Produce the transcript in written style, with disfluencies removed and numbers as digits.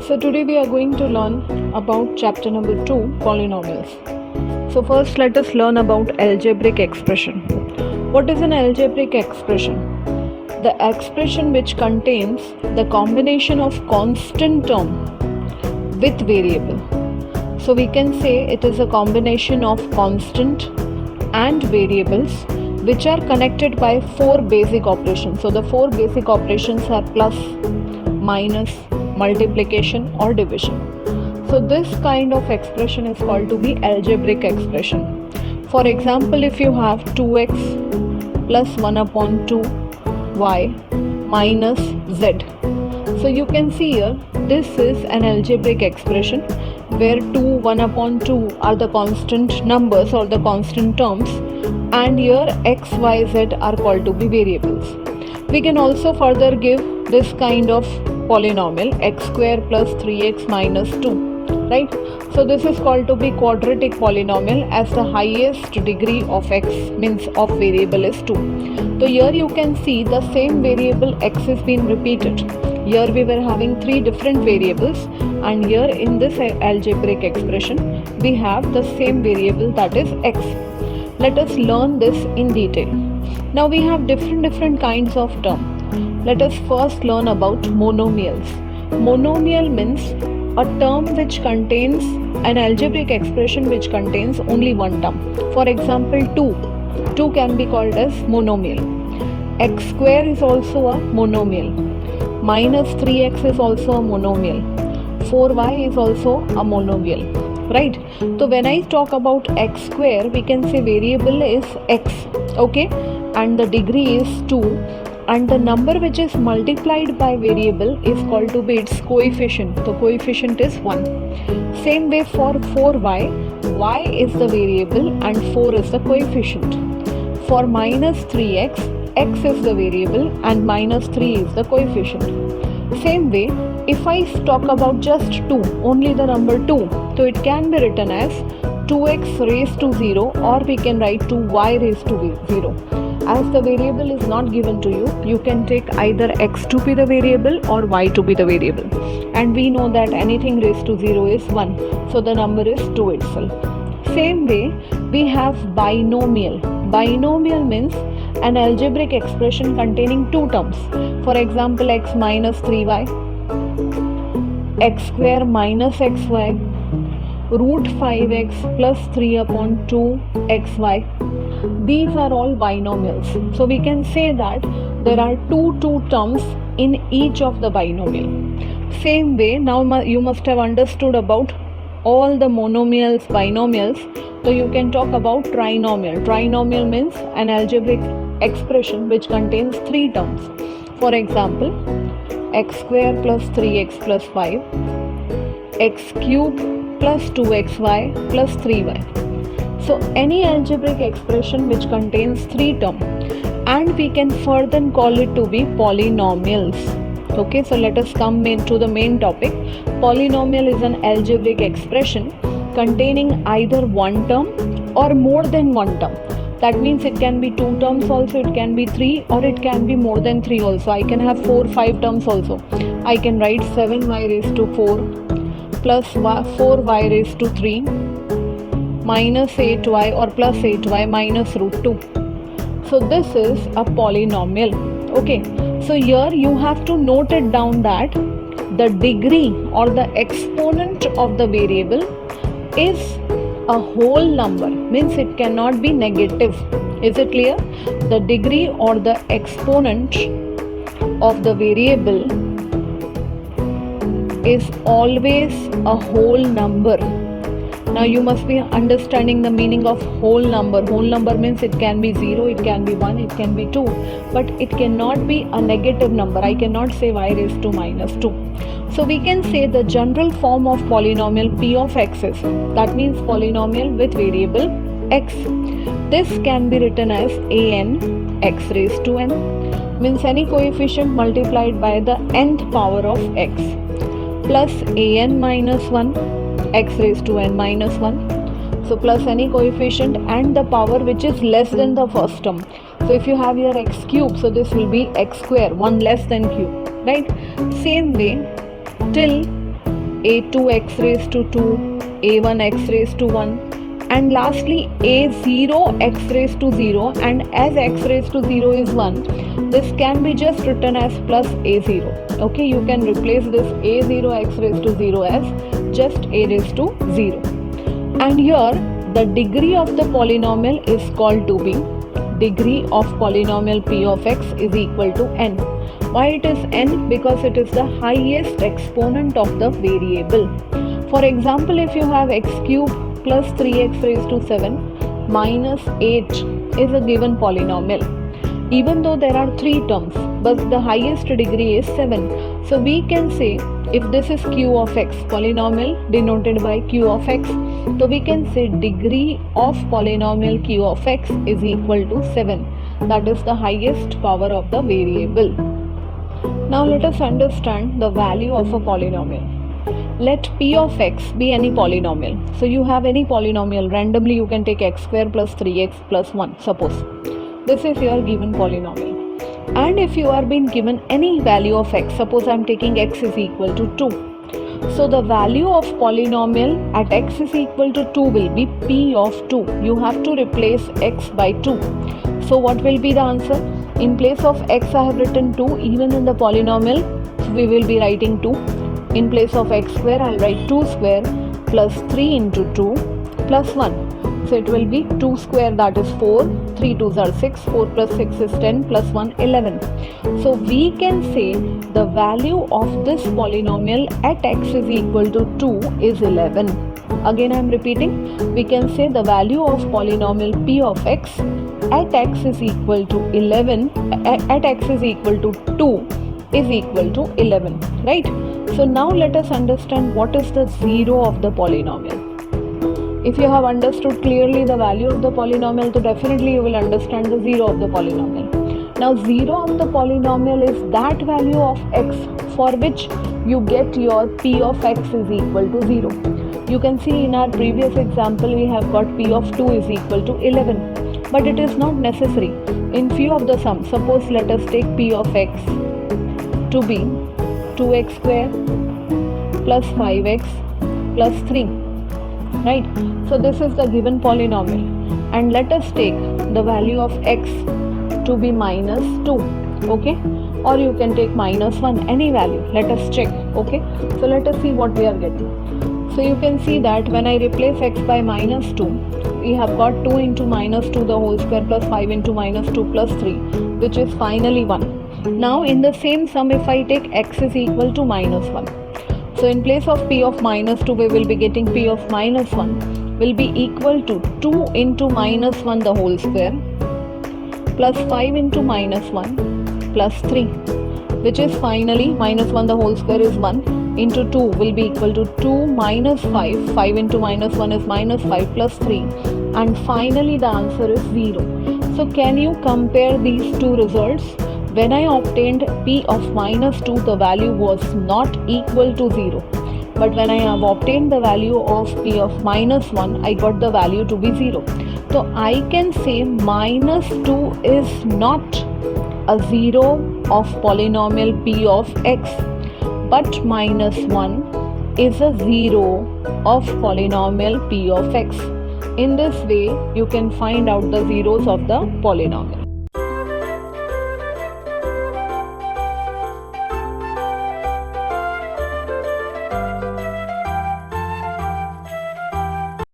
So today we are going to learn about chapter number 2, polynomials. So first let us learn about algebraic expression. What is an algebraic expression? The expression which contains the combination of constant term with variable. So we can say it is a combination of constant and variables which are connected by four basic operations. So the four basic operations are plus, minus, multiplication or division. So this kind of expression is called to be algebraic expression. For example, if you have 2x plus 1 upon 2 y minus z. So you can see here this is an algebraic expression where 2, 1 upon 2 are the constant numbers or the constant terms, and here x, y, z are called to be variables. We can also further give this kind of polynomial x square plus 3x minus 2, right? So this is called to be quadratic polynomial as the highest degree of x means of variable is 2. So here you can see the same variable x is being repeated. Here we were having three different variables, and here in this algebraic expression we have the same variable, that is x. Let us learn this in detail. Now we have different kinds of term. Let us first learn about monomials. Monomial means a term which contains an algebraic expression which contains only one term. For example, 2 can be called as monomial. X square is also a monomial. Minus 3x is also a monomial. 4y is also a monomial, right? So when I talk about x square, we can say variable is x, okay, and the degree is 2, and the number which is multiplied by variable is called to be its coefficient. The coefficient is 1. Same way for 4y, y is the variable and 4 is the coefficient. For minus 3x, x is the variable and minus 3 is the coefficient. Same way, if I talk about just 2, only the number 2, so it can be written as 2x raised to 0, or we can write 2y raised to 0. As the variable is not given to you, you can take either x to be the variable or y to be the variable. And we know that anything raised to 0 is 1. So the number is 2 itself. Same way, we have binomial. Binomial means an algebraic expression containing two terms. For example, x minus 3y, x square minus xy, root 5x plus 3 upon 2 xy. These are all binomials. So we can say that there are two terms in each of the binomial. Same way, now you must have understood about all the monomials, binomials. So you can talk about trinomial. Trinomial means an algebraic expression which contains three terms. For example, x square plus 3x plus 5, x cube plus 2xy plus 3y. So any algebraic expression which contains three terms, and we can further call it to be polynomials. Okay, so let us come into the main topic. Polynomial is an algebraic expression containing either one term or more than one term. That means it can be two terms also, it can be three, or it can be more than three also. I can have 4, 5 terms also. I can write 7y raised to 4 plus 4y raised to 3 minus 8y or plus 8y minus root 2. So this is a polynomial. Okay, so here you have to note it down that the degree or the exponent of the variable is a whole number, means it cannot be negative. Is it clear? The degree or the exponent of the variable is always a whole number. Now you must be understanding the meaning of whole number. Whole number means it can be 0, it can be 1, it can be 2, but it cannot be a negative number. I cannot say y raised to minus 2. So we can say the general form of polynomial p of x is, that means polynomial with variable x. This can be written as an x raised to n, means any coefficient multiplied by the nth power of x, plus an minus 1 x raised to n minus 1. So plus any coefficient and the power which is less than the first term. So if you have your x cube, so this will be x square, 1 less than cube, right? Same way till a2x raised to 2, a1x raised to 1, and lastly a0x raised to 0, and as x raised to 0 is 1, this can be just written as plus a0. Okay, you can replace this a0x raised to 0 as just a raised to 0. And here the degree of the polynomial is called to be degree of polynomial p of x is equal to n. Why it is n? Because it is the highest exponent of the variable. For example, if you have x cube plus 3x raised to 7 minus 8 is a given polynomial. Even though there are 3 terms, but the highest degree is 7. So we can say if this is q of x, polynomial denoted by q of x, so we can say degree of polynomial q of x is equal to 7. That is the highest power of the variable. Now let us understand the value of a polynomial. Let p of x be any polynomial. So you have any polynomial, randomly you can take x square plus 3x plus 1, suppose. This is your given polynomial. And if you are being given any value of x, suppose I am taking x is equal to 2. So the value of polynomial at x is equal to 2 will be p of 2. You have to replace x by 2. So what will be the answer? In place of x I have written 2, even in the polynomial we will be writing 2. In place of x square I will write 2 square plus 3 into 2 plus 1. So it will be 2 square, that is 4, 3 2s are 6, 4 plus 6 is 10, plus 1 11. So we can say the value of this polynomial at x is equal to 2 is 11. Again I am repeating, we can say the value of polynomial p of x at x is equal to 11, at x is equal to 2 is equal to 11, right? So now let us understand what is the zero of the polynomial. If you have understood clearly the value of the polynomial, so definitely you will understand the zero of the polynomial. Now zero of the polynomial is that value of x for which you get your p of x is equal to 0. You can see in our previous example we have got p of 2 is equal to 11. But it is not necessary. In few of the sums, suppose let us take p of x to be 2x square plus 5x plus 3. Right? So this is the given polynomial, and let us take the value of x to be minus 2, okay, or you can take minus 1, any value. Let us check, okay. So let us see what we are getting. So you can see that when I replace x by minus 2, we have got 2 into minus 2 the whole square plus 5 into minus 2 plus 3, which is finally 1. Now in the same sum, if I take x is equal to minus 1, so in place of p of minus 2, we will be getting p of minus 1 will be equal to 2 into minus 1 the whole square plus 5 into minus 1 plus 3, which is finally minus 1 the whole square is 1 into 2 will be equal to 2 minus 5. 5 into minus 1 is minus 5 plus 3, and finally the answer is 0. So can you compare these two results? When I obtained p of minus 2, the value was not equal to 0. But when I have obtained the value of p of minus 1, I got the value to be 0. So I can say minus 2 is not a 0 of polynomial p of x, but minus 1 is a 0 of polynomial p of x. In this way, you can find out the zeros of the polynomial.